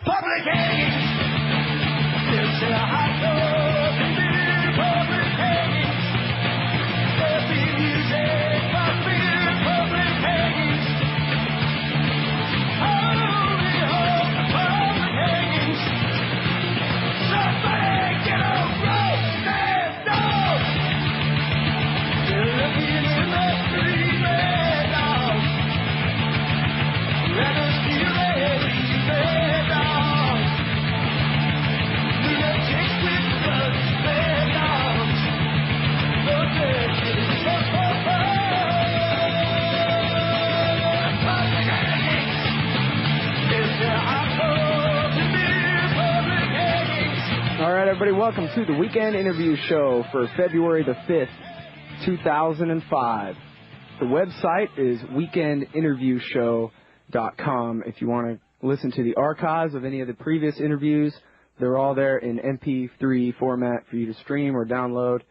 public hangings. There's a hot dog and beer, public hangings. There'll be music, but beer, public hangings. Holy hope, public hangings. Somebody get a roast and dog. They're looking in the street, man, dog. Let us be ready, man, dog. Lunatics with guns, man, dogs. The legends of public hangings. Is there hot dogs and beer, public hangings? All right, everybody, welcome to the Weekend Interview Show for February the 5th, 2005. The website is weekendinterviewshow.com. If you want to listen to the archives of any of the previous interviews, they're all there in MP3 format for you to stream or download.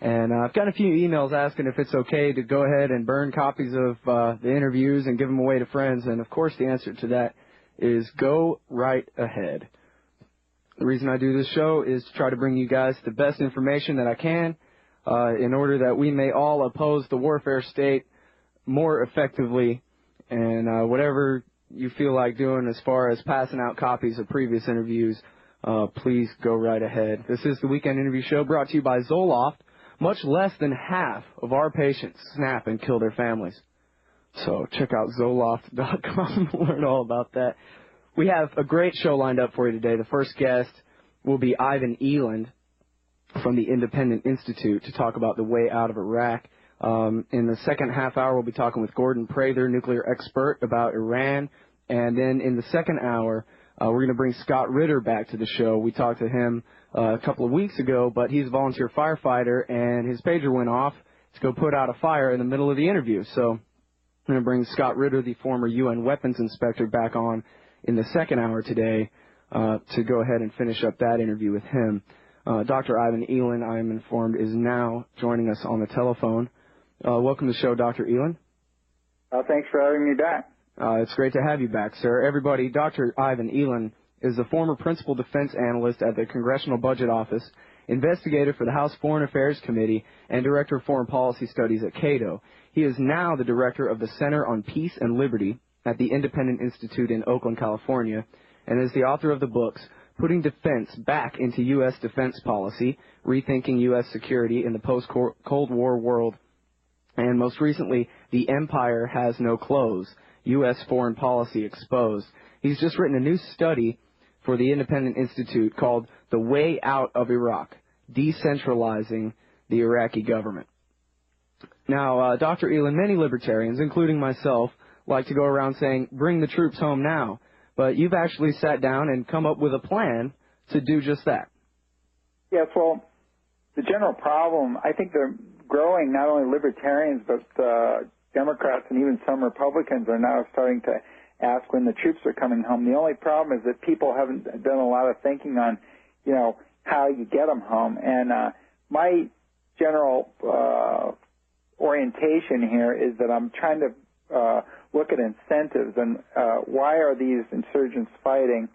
And I've got a few emails asking if it's okay to go ahead and burn copies of the interviews and give them away to friends. And, of course, the answer to that is go right ahead. The reason I do this show is to try to bring you guys the best information that I can in order that we may all oppose the warfare state more effectively. And whatever you feel like doing as far as passing out copies of previous interviews, please go right ahead. This is the Weekend Interview Show brought to you by Zoloft. Much less than half of our patients snap and kill their families. So check out Zoloft.com to learn all about that. We have a great show lined up for you today. The first guest will be Ivan Eland from the Independent Institute to talk about the way out of Iraq. In the second half hour, we'll be talking with Gordon Prather, nuclear expert, about Iran. And then in the second hour, we're going to bring Scott Ritter back to the show. We talked to him a couple of weeks ago, but he's a volunteer firefighter, and his pager went off to go put out a fire in the middle of the interview. So I'm going to bring Scott Ritter, the former UN weapons inspector, back on in the second hour today to go ahead and finish up that interview with him. Dr. Ivan Eland, I am informed, is now joining us on the telephone. Welcome to the show, Dr. Eland. Thanks for having me back. It's great to have you back, sir. Everybody, Dr. Ivan Eland is the former principal defense analyst at the Congressional Budget Office, investigator for the House Foreign Affairs Committee, and director of foreign policy studies at Cato. He is now the director of the Center on Peace and Liberty at the Independent Institute in Oakland, California, and is the author of the books Putting Defense Back into U.S. Defense Policy, Rethinking U.S. Security in the Post-Cold War World, and most recently, The Empire Has No Clothes, U.S. Foreign Policy Exposed. He's just written a new study for the Independent Institute called The Way Out of Iraq, Decentralizing the Iraqi Government. Now, Dr. Eland, many libertarians, including myself, like to go around saying, bring the troops home now. But you've actually sat down and come up with a plan to do just that. Yes, well, the general problem, I think they're growing, not only libertarians, but Democrats and even some Republicans are now starting to ask when the troops are coming home. The only problem is that people haven't done a lot of thinking on, how you get them home. And my general orientation here is that I'm trying to look at incentives and why are these insurgents fighting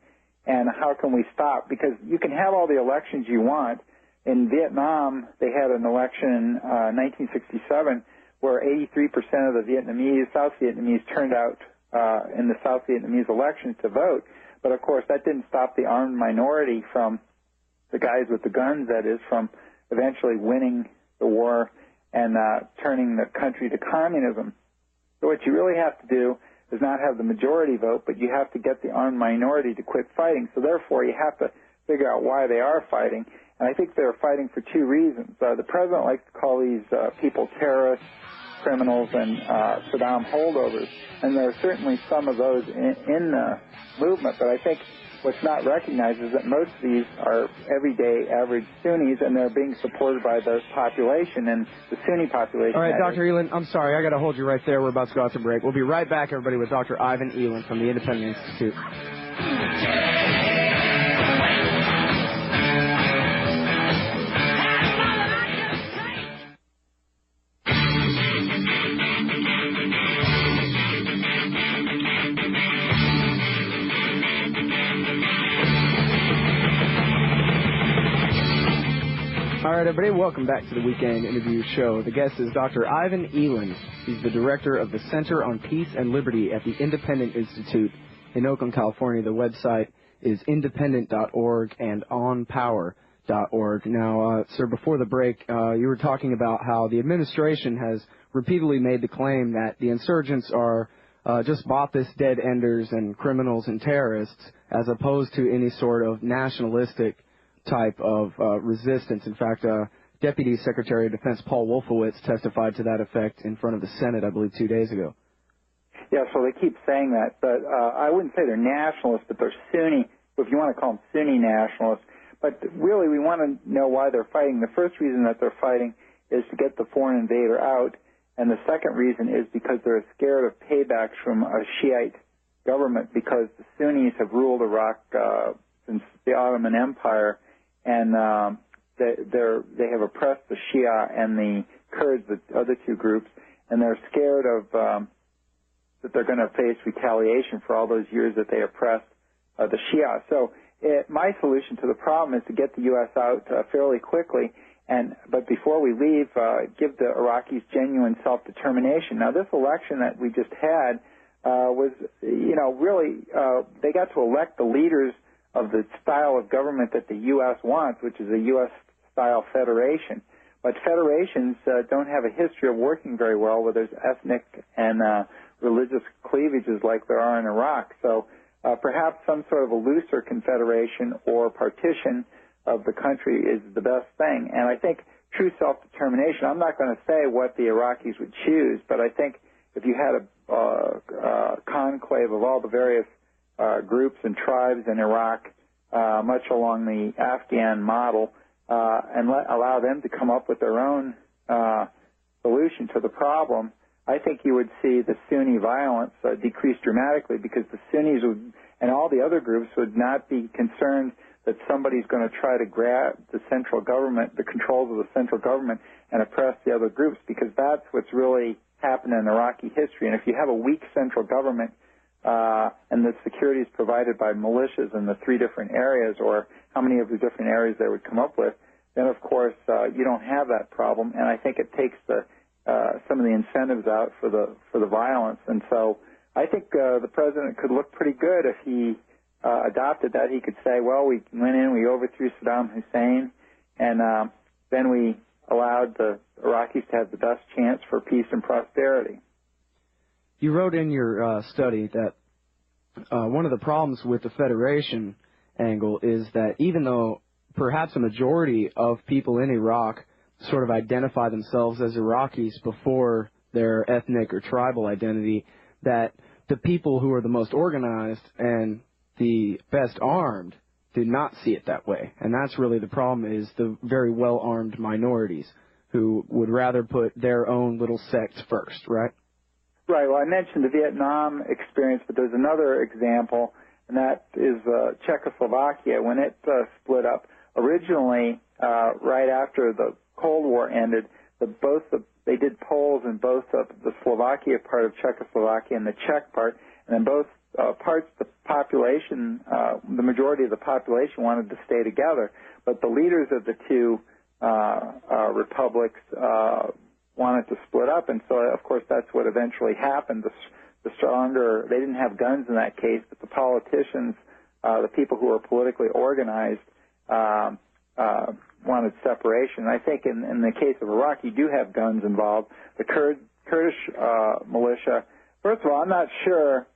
and how can we stop? Because you can have all the elections you want. In Vietnam, they had an election in 1967 where 83% of the South Vietnamese turned out in the South Vietnamese elections to vote. But, of course, that didn't stop the armed minority from the guys with the guns, that is, from eventually winning the war and turning the country to communism. So what you really have to do is not have the majority vote, but you have to get the armed minority to quit fighting. So, therefore, you have to figure out why they are fighting. And I think they're fighting for two reasons. The president likes to call these people terrorists, criminals, and Saddam holdovers. And there are certainly some of those in the movement. But I think what's not recognized is that most of these are everyday average Sunnis, and they're being supported by the population, and the Sunni population. All right, Dr. Eland, I'm sorry. I got to hold you right there. We're about to go out to break. We'll be right back, everybody, with Dr. Ivan Eland from the Independent Institute. right, everybody, welcome back to the Weekend Interview Show. The guest is Dr. Ivan Eland. He's the director of the Center on Peace and Liberty at the Independent Institute in Oakland, California. The website is independent.org and onpower.org. Now, sir, before the break, you were talking about how the administration has repeatedly made the claim that the insurgents are just Ba'athist dead-enders and criminals and terrorists, as opposed to any sort of nationalistic type of resistance. In fact, Deputy Secretary of Defense Paul Wolfowitz testified to that effect in front of the Senate, I believe, 2 days ago. Yeah, so they keep saying that, but I wouldn't say they're nationalists, but they're Sunni, if you want to call them Sunni nationalists. But really, we want to know why they're fighting. The first reason that they're fighting is to get the foreign invader out, and the second reason is because they're scared of paybacks from a Shiite government, because the Sunnis have ruled Iraq since the Ottoman Empire, and they have oppressed the Shia and the Kurds, the other two groups, and they're scared of that they're going to face retaliation for all those years that they oppressed the Shia. So my solution to the problem is to get the U.S. out fairly quickly, but before we leave, give the Iraqis genuine self-determination. Now, this election that we just had was, really, they got to elect the leaders of the style of government that the U.S. wants, which is a U.S.-style federation. But federations don't have a history of working very well where there's ethnic and religious cleavages like there are in Iraq. So perhaps some sort of a looser confederation or partition of the country is the best thing. And I think true self-determination, I'm not going to say what the Iraqis would choose, but I think if you had a conclave of all the various groups and tribes in Iraq, much along the Afghan model, and allow them to come up with their own solution to the problem, I think you would see the Sunni violence decrease dramatically, because the Sunnis would, and all the other groups would not be concerned that somebody's going to try to grab the central government, the controls of the central government, and oppress the other groups, because that's what's really happened in Iraqi history. And if you have a weak central government, and the security is provided by militias in the three different areas, or how many of the different areas they would come up with, then of course you don't have that problem. And I think it takes some of the incentives out for the violence. And so I think the president could look pretty good if he adopted that. He could say, well, we went in, we overthrew Saddam Hussein, and then we allowed the Iraqis to have the best chance for peace and prosperity. You wrote in your study that one of the problems with the Federation angle is that even though perhaps a majority of people in Iraq sort of identify themselves as Iraqis before their ethnic or tribal identity, that the people who are the most organized and the best armed do not see it that way. And that's really the problem, is the very well-armed minorities who would rather put their own little sects first, right? Right. Well, I mentioned the Vietnam experience, but there's another example, and that is Czechoslovakia. When it split up, originally, right after the Cold War ended, they did polls in both the Slovakia part of Czechoslovakia and the Czech part, and in both parts, the population, the majority of the population wanted to stay together, but the leaders of the two republics wanted to split up, and so, of course, that's what eventually happened. The stronger, they didn't have guns in that case, but the politicians, the people who were politically organized, wanted separation. I think in the case of Iraq, you do have guns involved. The Kurdish militia, first of all, I'm not sure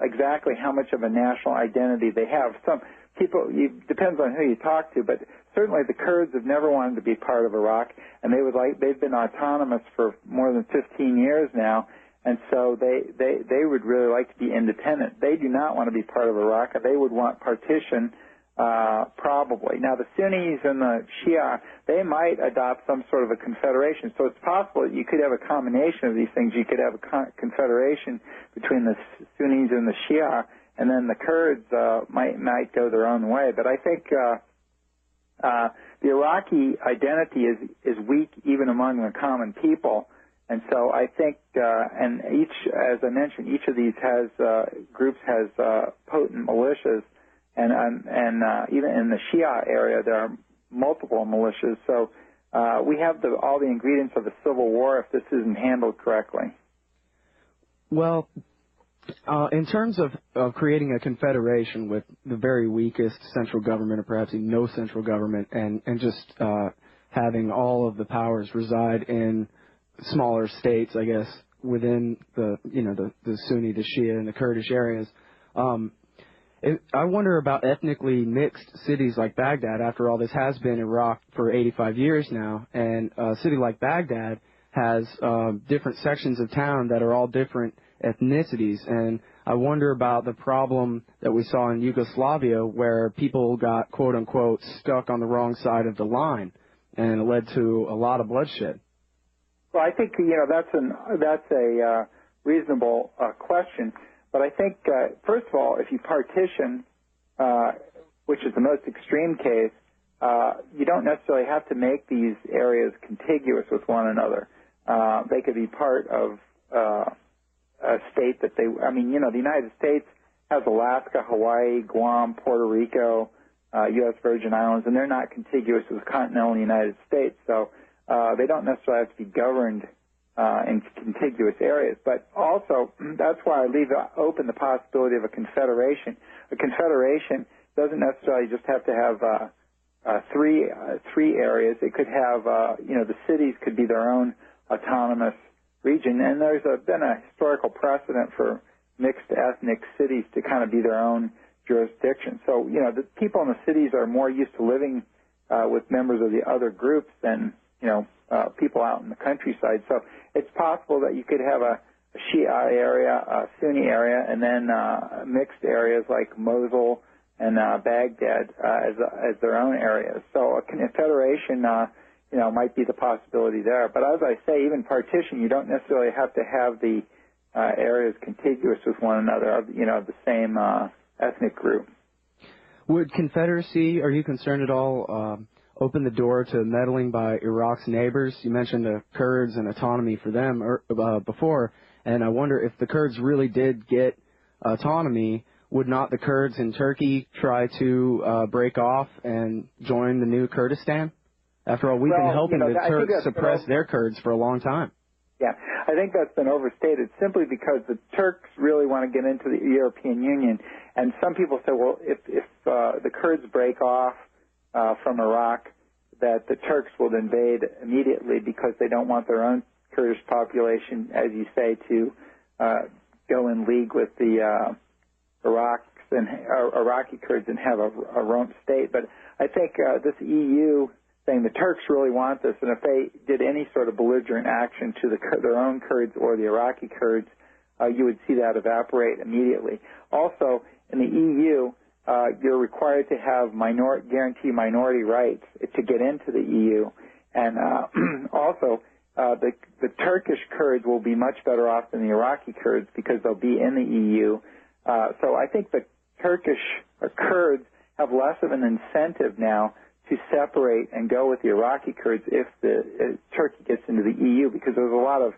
exactly how much of a national identity they have. Some people, it depends on who you talk to, but certainly the Kurds have never wanted to be part of Iraq, and they've been autonomous for more than 15 years now, and so they would really like to be independent. They do not want to be part of Iraq. They would want partition, probably. Now, the Sunnis and the Shia, they might adopt some sort of a confederation. So it's possible that you could have a combination of these things. You could have a confederation between the Sunnis and the Shia, and then the Kurds might go their own way. But I think the Iraqi identity is weak even among the common people. And so I think, and as I mentioned, each of these groups has potent militias. And even in the Shia area, there are multiple militias. So we have all the ingredients of a civil war if this isn't handled correctly. Well, in terms of creating a confederation with the very weakest central government, or perhaps even no central government, and just having all of the powers reside in smaller states, I guess, within the Sunni, the Shia, and the Kurdish areas. I wonder about ethnically mixed cities like Baghdad. After all, this has been Iraq for 85 years now, and a city like Baghdad has different sections of town that are all different ethnicities. And I wonder about the problem that we saw in Yugoslavia, where people got, quote unquote, stuck on the wrong side of the line, and it led to a lot of bloodshed. Well, I think that's a reasonable question. But I think, first of all, if you partition, which is the most extreme case, you don't necessarily have to make these areas contiguous with one another. They could be part of a state that the United States has Alaska, Hawaii, Guam, Puerto Rico, U.S. Virgin Islands, and they're not contiguous with the continental United States. So they don't necessarily have to be governed in contiguous areas. But also, that's why I leave open the possibility of a confederation. A confederation doesn't necessarily just have to have three areas. It could have, the cities could be their own autonomous region. And there's been a historical precedent for mixed ethnic cities to kind of be their own jurisdiction. So, the people in the cities are more used to living with members of the other groups than, people out in the countryside. So it's possible that you could have a Shia area, a Sunni area, and then mixed areas like Mosul and Baghdad as their own areas. So a confederation, might be the possibility there. But as I say, even partition, you don't necessarily have to have the areas contiguous with one another, of the same ethnic group. Would Confederacy, are you concerned at all, open the door to meddling by Iraq's neighbors? You mentioned the Kurds and autonomy for them before, and I wonder if the Kurds really did get autonomy, would not the Kurds in Turkey try to break off and join the new Kurdistan? After all, we've been helping the Turks suppress their Kurds for a long time. Yeah, I think that's been overstated simply because the Turks really want to get into the European Union. And some people say, well, if the Kurds break off from Iraq, that the Turks will invade immediately because they don't want their own Kurdish population, as you say, to go in league with the Iraqi Kurds and have a rump state. But I think this EU thing, the Turks really want this, and if they did any sort of belligerent action to their own Kurds or the Iraqi Kurds, you would see that evaporate immediately. Also, in the EU, you're required to have guarantee minority rights to get into the EU, and also the Turkish Kurds will be much better off than the Iraqi Kurds because they'll be in the EU. So I think the Turkish Kurds have less of an incentive now to separate and go with the Iraqi Kurds if Turkey gets into the EU, because there's a lot of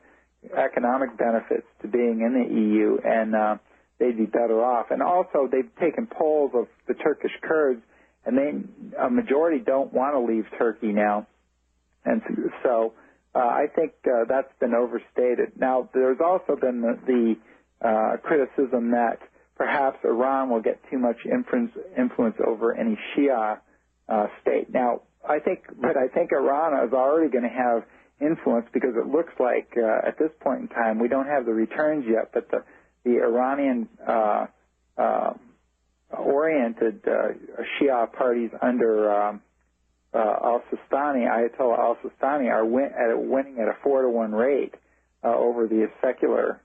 economic benefits to being in the EU, and they'd be better off. And also, they've taken polls of the Turkish Kurds, and a majority don't want to leave Turkey now. And so I think that's been overstated. Now, there's also been the criticism that perhaps Iran will get too much influence over any Shia state. Now, I think Iran is already going to have influence because it looks like at this point in time we don't have the returns yet, but the Iranian oriented Shia parties under al-Sistani, Ayatollah al-Sistani, are winning at a 4-to-1 rate over the secular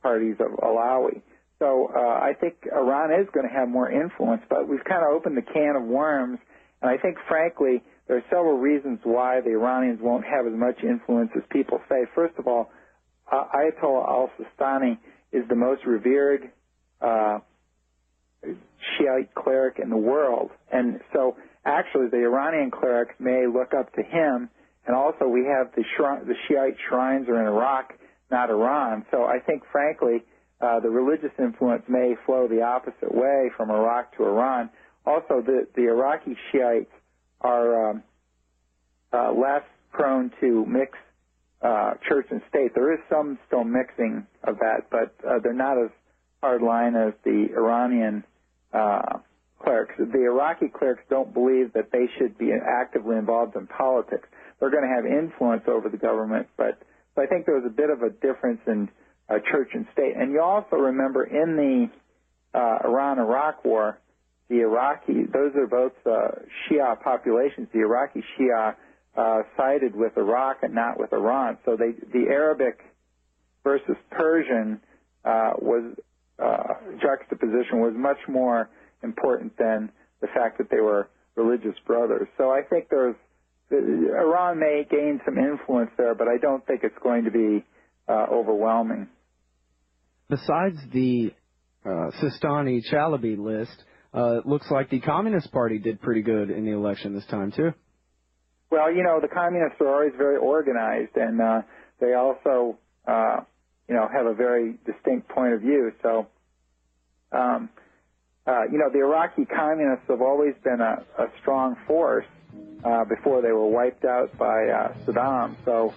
parties of Alawi. So I think Iran is going to have more influence, but we've kind of opened the can of worms. And I think, frankly, there are several reasons why the Iranians won't have as much influence as people say. First of all, Ayatollah al-Sistani is the most revered Shiite cleric in the world. And so, actually, the Iranian clerics may look up to him. And also, we have the Shiite shrines are in Iraq, not Iran. So I think, frankly, the religious influence may flow the opposite way from Iraq to Iran. Also, the Iraqi Shiites are less prone to mix church and state. There is some still mixing of that, but they're not as hard line as the Iranian clerics. The Iraqi clerics don't believe that they should be actively involved in politics. They're going to have influence over the government, but I think there was a bit of a difference in church and state. And you also remember in the Iran-Iraq war, the Iraqi, those are both Shia populations. The Iraqi Shia sided with Iraq and not with Iran. So the Arabic versus Persian juxtaposition was much more important than the fact that they were religious brothers. So I think Iran may gain some influence there, but I don't think it's going to be overwhelming. Besides the Sistani-Chalabi list, it looks like the Communist Party did pretty good in the election this time, too. Well, the communists are always very organized, and they also, have a very distinct point of view. So, the Iraqi communists have always been a strong force before they were wiped out by Saddam. So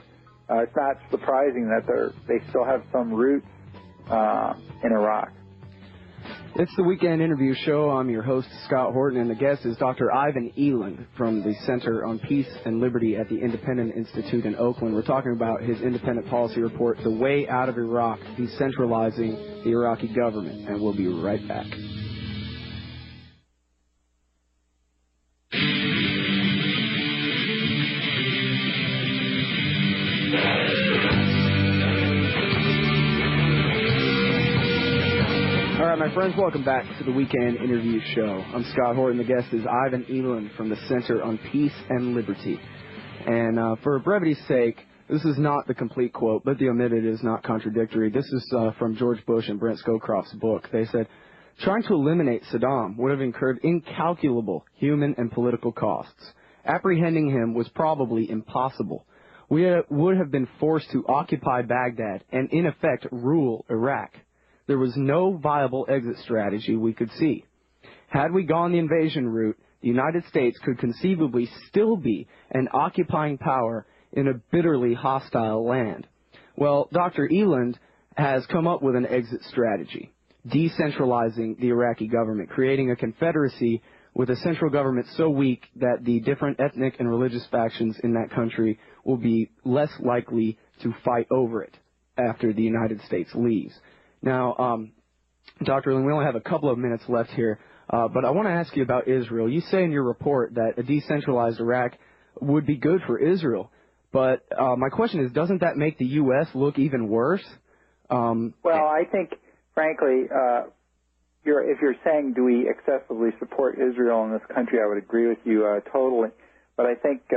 it's not surprising that they still have some roots in Iraq. It's the Weekend Interview Show. I'm your host, Scott Horton, and the guest is Dr. Ivan Eland from the Center on Peace and Liberty at the Independent Institute in Oakland. We're talking about his independent policy report, The Way Out of Iraq, Decentralizing the Iraqi Government, and we'll be right back. All right, my friends, welcome back to the Weekend Interview Show. I'm Scott Horton. The guest is Ivan Eland from the Center on Peace and Liberty. And for brevity's sake, this is not the complete quote, but the omitted is not contradictory. This is from George Bush and Brent Scowcroft's book. They said, trying to eliminate Saddam would have incurred incalculable human and political costs. Apprehending him was probably impossible. We would have been forced to occupy Baghdad and, in effect, rule Iraq. There was no viable exit strategy we could see. Had we gone the invasion route, the United States could conceivably still be an occupying power in a bitterly hostile land. Well, Dr. Eland has come up with an exit strategy, decentralizing the Iraqi government, creating a confederacy with a central government so weak that the different ethnic and religious factions in that country will be less likely to fight over it after the United States leaves. Now, Dr. Eland, we only have a couple of minutes left here, but I want to ask you about Israel. You say in your report that a decentralized Iraq would be good for Israel, but my question is, doesn't that make the U.S. look even worse? Well, I think, frankly, if you're saying do we excessively support Israel in this country, I would agree with you totally. But I think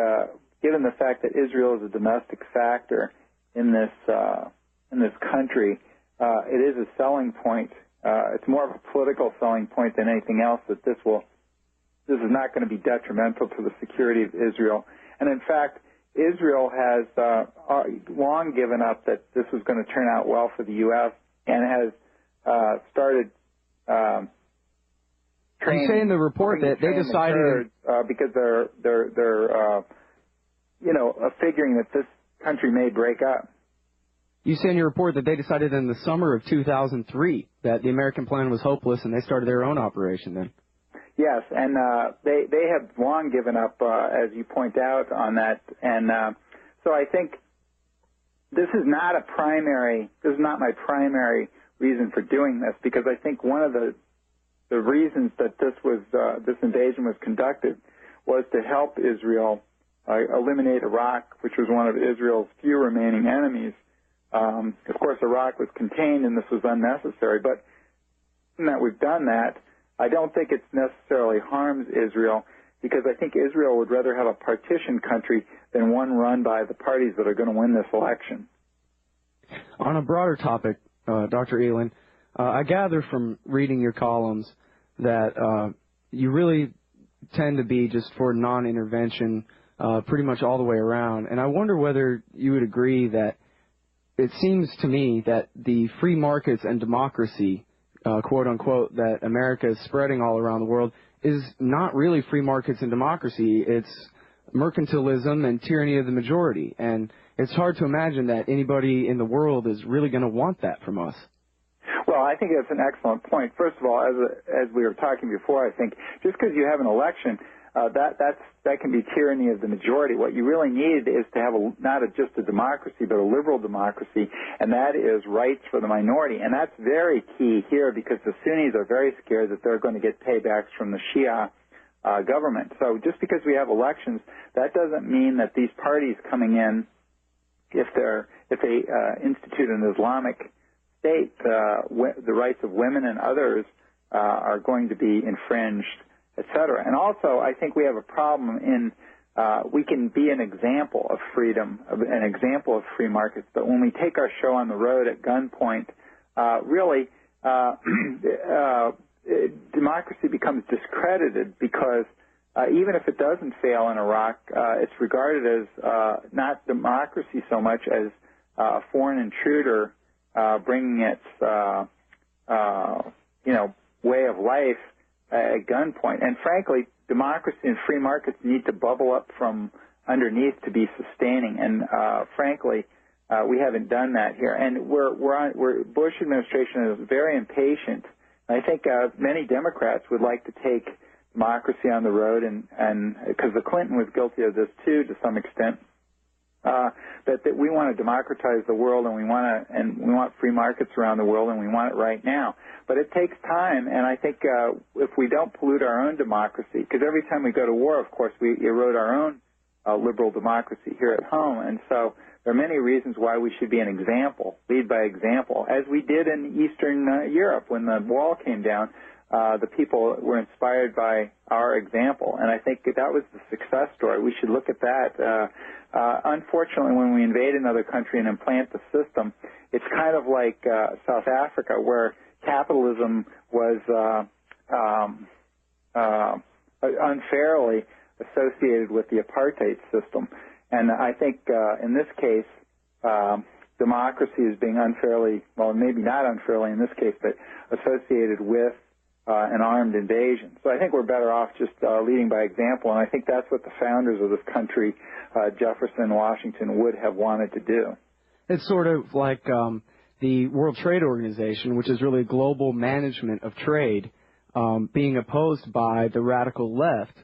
given the fact that Israel is a domestic factor in this country, it is a selling point. It's more of a political selling point than anything else that this is not going to be detrimental to the security of Israel. And in fact, Israel has long given up that this was going to turn out well for the U.S. and has started training. You say in the report that they decided because they're figuring that this country may break up. You say in your report that they decided in the summer of 2003 that the American plan was hopeless and they started their own operation then. Yes, and they have long given up, as you point out, on that. And so I think this is not my primary reason for doing this, because I think one of the reasons that this invasion was conducted was to help Israel eliminate Iraq, which was one of Israel's few remaining enemies. Of course, Iraq was contained and this was unnecessary, but given that we've done that, I don't think it necessarily harms Israel, because I think Israel would rather have a partitioned country than one run by the parties that are going to win this election. On a broader topic, Dr. Eland, I gather from reading your columns that you really tend to be just for non-intervention pretty much all the way around, and I wonder whether you would agree that it seems to me that the free markets and democracy, quote unquote, that America is spreading all around the world is not really free markets and democracy. It's mercantilism and tyranny of the majority. And it's hard to imagine that anybody in the world is really going to want that from us. Well, I think that's an excellent point. First of all, as we were talking before, I think just because you have an election, that can be tyranny of the majority. What you really need is to have not just a democracy, but a liberal democracy, and that is rights for the minority. And that's very key here because the Sunnis are very scared that they're going to get paybacks from the Shia government. So just because we have elections, that doesn't mean that these parties coming in, if they institute an Islamic state, the rights of women and others are going to be infringed, etc. And also, I think we have a problem in we can be an example of freedom, an example of free markets, but when we take our show on the road at gunpoint, really democracy becomes discredited because even if it doesn't fail in Iraq, it's regarded as not democracy so much as a foreign intruder bringing its way of life at gunpoint. And frankly, democracy and free markets need to bubble up from underneath to be sustaining. And frankly, we haven't done that here. And Bush administration is very impatient. I think many Democrats would like to take democracy on the road, and because the Clinton was guilty of this too to some extent. That we want to democratize the world, and we want free markets around the world, and we want it right now. But it takes time, and I think if we don't pollute our own democracy, because every time we go to war, of course, we erode our own liberal democracy here at home, and so there are many reasons why we should be an example, lead by example, as we did in Eastern Europe when the wall came down. The people were inspired by our example, and I think that was the success story. We should look at that. Unfortunately, when we invade another country and implant the system, it's kind of like South Africa, where capitalism was unfairly associated with the apartheid system. And I think in this case, democracy is being unfairly, well, maybe not unfairly in this case, but associated with an armed invasion. So I think we're better off just leading by example, and I think that's what the founders of this country, Jefferson and Washington, would have wanted to do. It's sort of like the World Trade Organization, which is really a global management of trade, being opposed by the radical left,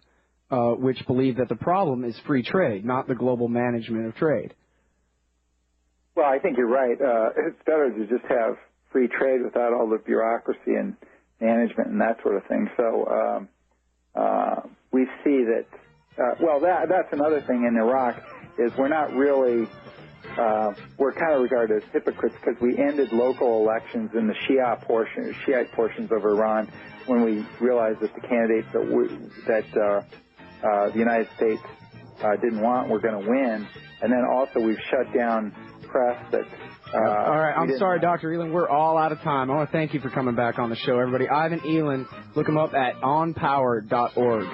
which believe that the problem is free trade, not the global management of trade. Well, I think you're right. It's better to just have free trade without all the bureaucracy and management and that sort of thing. So we see that, that's another thing in Iraq, is we're not really, we're kind of regarded as hypocrites because we ended local elections in the Shiite portions of Iran when we realized that the candidates that the United States didn't want were going to win. And then also we've shut down press that... all right, I'm sorry, Dr. Eland, we're all out of time. I want to thank you for coming back on the show, everybody. Ivan Eland, look him up at onpower.org.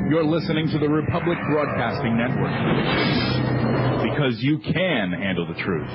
You're listening to the Republic Broadcasting Network, because you can handle the truth.